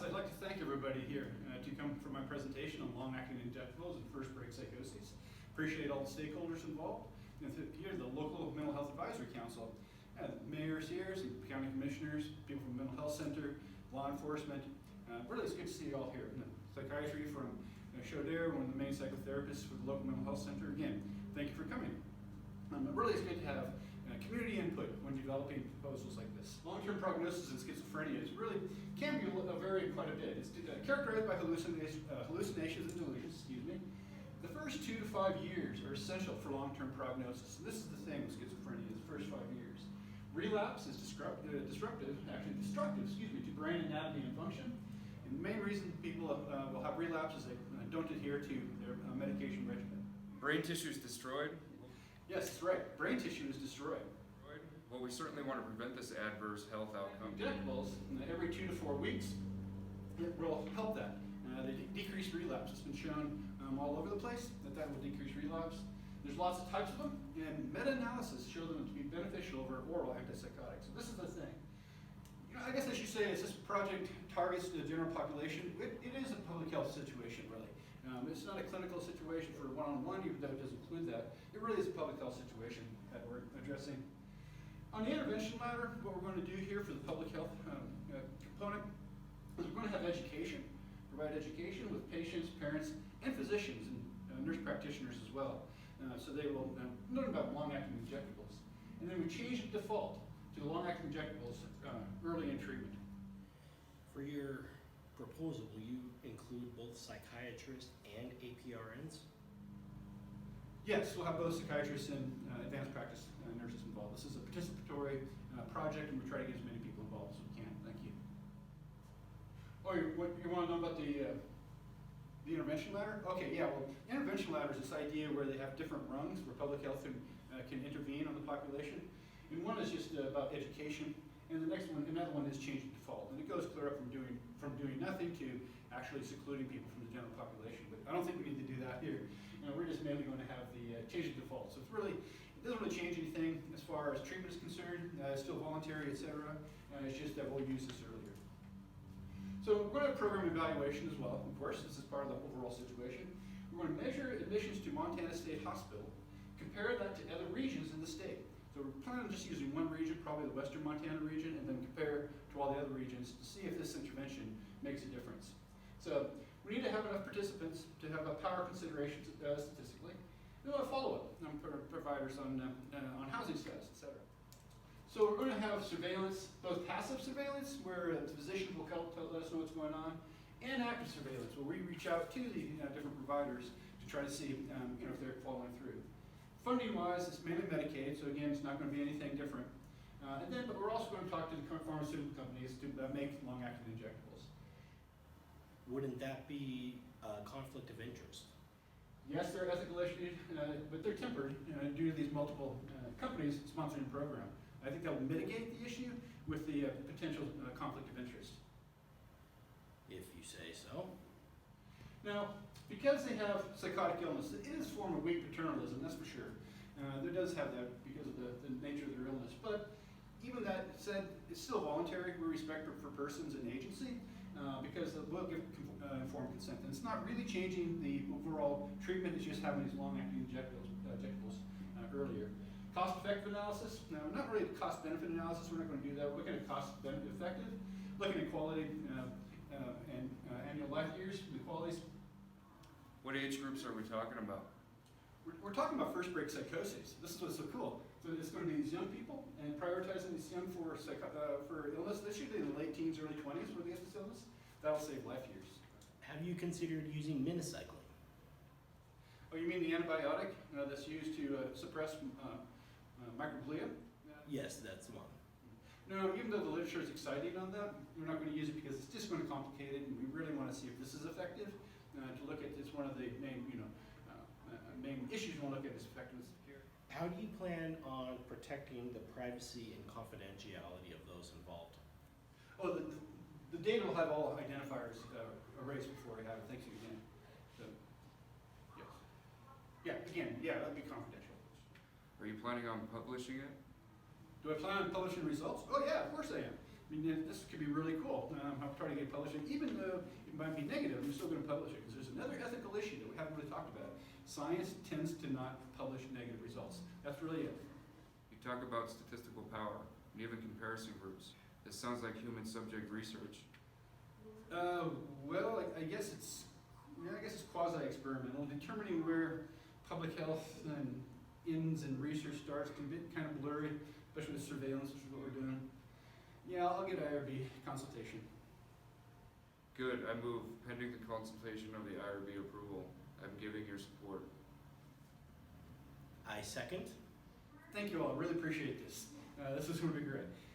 So I'd like to thank everybody here to come for my presentation on long-acting injectables and first-break psychoses. Appreciate all the stakeholders involved. And here, the local Mental Health Advisory Council, mayors here, some county commissioners, people from the Mental Health Center, law enforcement. Really, it's good to see you all here. And psychiatry from Chaudere, one of the main psychotherapists for the local Mental Health Center. Again, thank you for coming. Really, it's good to have community input when developing proposals like this. Long-term prognosis in schizophrenia can be vary quite a bit. It's characterized by hallucinations and delusions, The first 2 to 5 years are essential for long-term prognosis. And this is the thing with schizophrenia, the first 5 years. Relapse is destructive to brain anatomy and function. And the main reason people will have relapse is they don't adhere to their medication regimen. Brain tissue is destroyed? Yes, that's right. Brain tissue is destroyed. Well, we certainly want to prevent this adverse health outcome. Injectables, every 2 to 4 weeks, it will help that. They decrease relapse. It's been shown all over the place that will decrease relapse. There's lots of types of them, and meta-analysis show them to be beneficial over oral antipsychotics. So this is the thing. I guess I should say, as this project targets the general population, it is a public health situation, really. It's not a clinical situation for one-on-one, even though it does include that. It really is a public health situation that we're addressing. On the intervention ladder, what we're going to do here for the public health component is we're going to have education, provide education with patients, parents, and physicians, and nurse practitioners as well. So they will learn about long-acting injectables. And then we change the default to long-acting injectables early in treatment. For your proposal, will you include both psychiatrists and APRNs? Yes, we'll have both psychiatrists and advanced practice nurses involved. This is a participatory project, and we try to get as many people involved as we can. Thank you. Oh, you want to know about the intervention ladder? Okay, yeah, well, intervention ladder is this idea where they have different rungs where public health can intervene on the population. And one is just about education, and the next one, another one is changing default. And it goes clear up from doing nothing to actually secluding people from the general population. But I don't think we need to do that here. We're just mainly going to have the changing default. So it doesn't really change anything as far as treatment is concerned. It's still voluntary, etc. It's just that we'll use this earlier. So we're going to have program evaluation as well, of course. This is part of the overall situation. We're going to measure admissions to Montana State Hospital, compare that to other regions in the state. So we're planning on just using one region, probably the western Montana region, and then compare to all the other regions to see if this intervention makes a difference. So we need to have enough participants to have a power consideration statistically. We'll have follow-up providers on housing status, etc. So we're going to have surveillance, both passive surveillance, where the physicians will let us know what's going on, and active surveillance, where we reach out to the different providers to try to see if they're following through. Funding-wise, it's mainly Medicaid, so again, it's not going to be anything different. But we're also going to talk to the pharmaceutical companies to make long-acting injectables. Wouldn't that be a conflict of interest? Yes, there are ethical issues, but they're tempered due to these multiple companies sponsoring the program. I think that will mitigate the issue with the potential conflict of interest. If you say so. Now, because they have psychotic illness, it is a form of weak paternalism, that's for sure. There does have that because of the nature of their illness. But even that said, it's still voluntary. We respect for persons and agency because we'll give informed consent. And it's not really changing the overall treatment, it's just having these long-acting injectables earlier. Cost-effective analysis. Now, not really cost-benefit analysis. We're not going to do that. We're looking at cost-benefit effective, looking at quality and annual life years, the qualities. What age groups are we talking about? We're talking about first-break psychoses. This is what's so cool. So it's going to be these young people, and prioritizing these young for illness. This should be in the late teens, early 20s where they get this illness. That'll save life years. Have you considered using minocycline? Oh, you mean the antibiotic that's used to suppress microglia? Yes, that's one. No, even though the literature is exciting on that, we're not going to use it because it's just going to complicate it, and we really want to see if this is effective. To look at it's one of the main, main issues we want to look at is effectiveness of care. How do you plan on protecting the privacy and confidentiality of those involved? Oh, the data will have all identifiers erased before we have it. Thanks again. So, yes. Yeah, again, that'd be confidential. Are you planning on publishing it? Do I plan on publishing results? Oh yeah, of course I am. mean, this could be really cool. I'm trying to get publishing, even though it might be negative, I'm still gonna publish it, because there's another ethical issue that we haven't really talked about. Science tends to not publish negative results. That's really it. You talk about statistical power, and even comparison groups. This sounds like human subject research. Well, I guess it's quasi-experimental. Determining where public health and ends and research starts can be kind of blurry, especially with surveillance, which is what we're doing. Yeah, I'll get IRB consultation. Good, I move pending the consultation of the IRB approval. I'm giving your support. I second. Thank you all. I really appreciate this. This is going to be great.